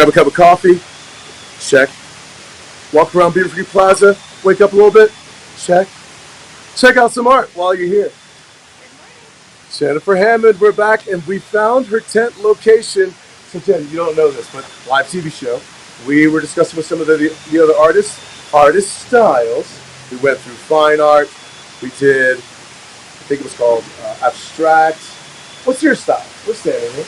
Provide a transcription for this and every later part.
Grab a cup of coffee. Check. Walk around Beaver Creek Plaza. Wake up a little bit. Check. Check out some art while you're here. Jennifer Hammond, we're back, and we found her tent location. So Jen, you don't know this, but live TV show. We were discussing with some of the other artist styles. We went through fine art. We did, I think it was called abstract. What's your style? What's standing here?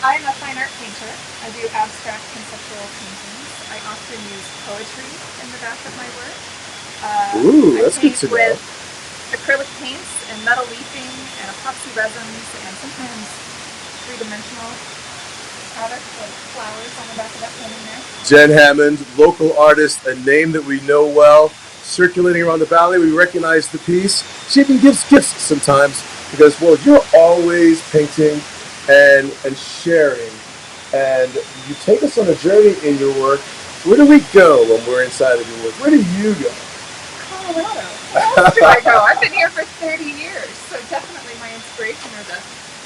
I'm a fine art painter. I do abstract conceptual paintings. I often use poetry in the back of my work. Ooh, that's good to know. With acrylic paints and metal leafing and epoxy resins and sometimes three-dimensional products like flowers on the back of that painting there. Jen Hammond, local artist, a name that we know well, circulating around the valley. We recognize the piece. She even gives gifts sometimes because, well, you're always painting and sharing, and you take us on a journey in your work. Where do we go when we're inside of your work? Where do you go? Colorado. Where else do I go? I've been here for 30 years, so definitely my inspiration are the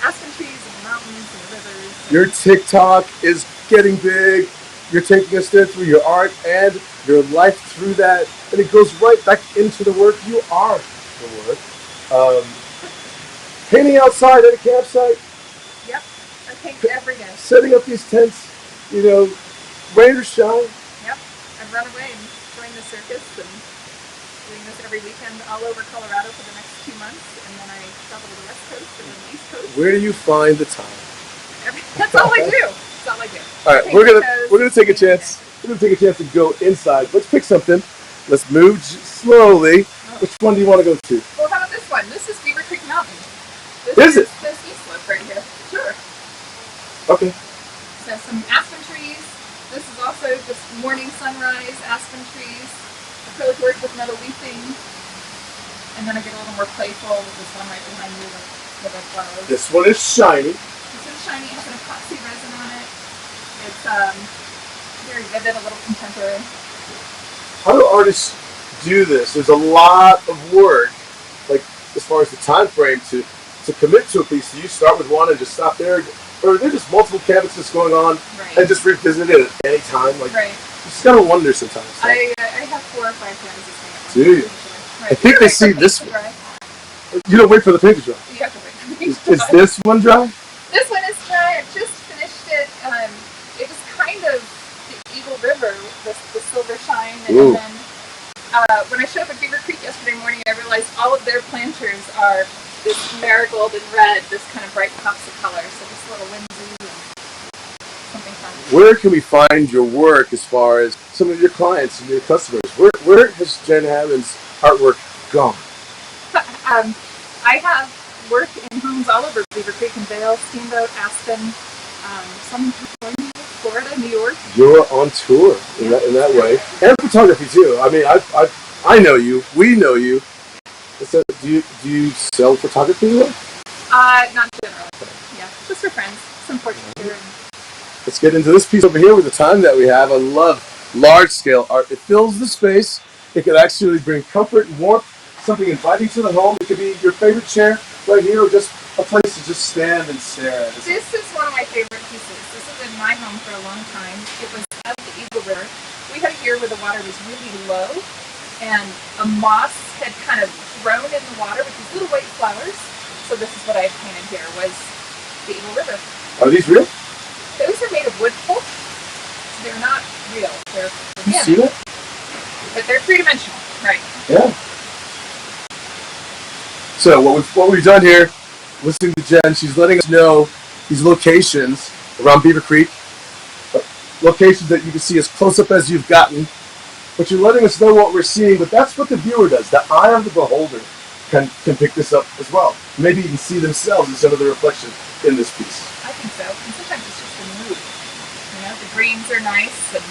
aspen trees and the mountains and the rivers. Your TikTok is getting big. You're taking us there through your art and your life through that, and it goes right back into the work. You are the work. Painting outside at a campsite. Yep, I paint every day. Setting up these tents, rain or shine. Yep, I've run away and joined the circus and doing this every weekend all over Colorado for the next 2 months, and then I travel to the West Coast and then the East Coast. Where do you find the time? That's all I do. That's all I do. All right, we're gonna take a chance. We're gonna take a chance to go inside. Let's pick something. Let's move slowly. Oh. Which one do you want to go to? Well, how about this one? This is Beaver Creek Mountain. Is it? This east slope right here. Sure. Okay. So some aspen trees. This is also just morning sunrise aspen trees. Acrylic work with metal leafing. And then I get a little more playful with this one right behind you with the flowers. This one is shiny. This one's shiny. It has an epoxy resin on it. It's very vivid, a little contemporary. How do artists do this? There's a lot of work, like as far as the time frame to commit to a piece. Do you start with one and just stop there? Or are there just multiple canvases going on and just revisit it at any time? Like, you just gotta wonder sometimes. I have 4 or 5 canvases. Do you? Right. I think they see this one. You don't wait for the paint to dry. You have to wait for the paint to dry. Is this one dry? This one is dry. I've just finished it. It was kind of the Eagle River, the silver shine, and then when I showed up at Beaver Creek yesterday morning, I realized all of their planters are this marigold and red, this kind of bright pops of color. So just a little whimsy and something fun. Where can we find your work as far as some of your clients and your customers? Where has Jen Hammond's artwork gone? I have work in homes all over Beaver Creek and Vail, Steamboat, Aspen, some in California, Florida, New York. You're on tour in that way, and photography too. I mean, I know you. We know you. So, do you sell photography? Not generally. Yeah, just for friends. Some portraits here. Let's get into this piece over here with the time that we have. I love large-scale art. It fills the space. It could actually bring comfort and warmth. Something inviting to the home. It could be your favorite chair right here, or just a place to just stand and stare at. This is one of my favorite pieces. This has been my home for a long time. It was at the Eagle River. We had a year where the water was really low, and a moss had kind of grown in the water with these little white flowers. So this is what I painted here, was the Eagle River. Are these real? Those are made of wood pulp. They're not real. They're you see that? But they're three-dimensional, right? Yeah. So what we've done here, listening to Jen, she's letting us know these locations around Beaver Creek, locations that you can see as close up as you've gotten, but you're letting us know what we're seeing. But that's what the viewer does. The eye of the beholder can pick this up as well. Maybe even see themselves instead of the reflection in this piece. I think so. And sometimes it's just the mood. The greens are nice and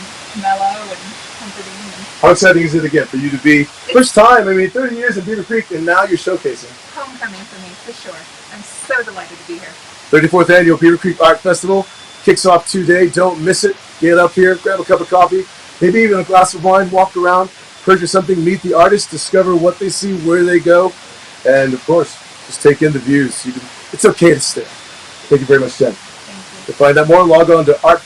mellow and comforting. How exciting is it again for you to be first time? 30 years in Beaver Creek, and now you're showcasing. Homecoming for me, for sure. I'm so delighted to be here. 34th Annual Beaver Creek Art Festival kicks off today. Don't miss it. Get up here, grab a cup of coffee, maybe even a glass of wine, walk around, purchase something, meet the artists, discover what they see, where they go, and of course, just take in the views. It's okay to stare. Thank you very much, Jen. Thank you. To find out more, log on to Art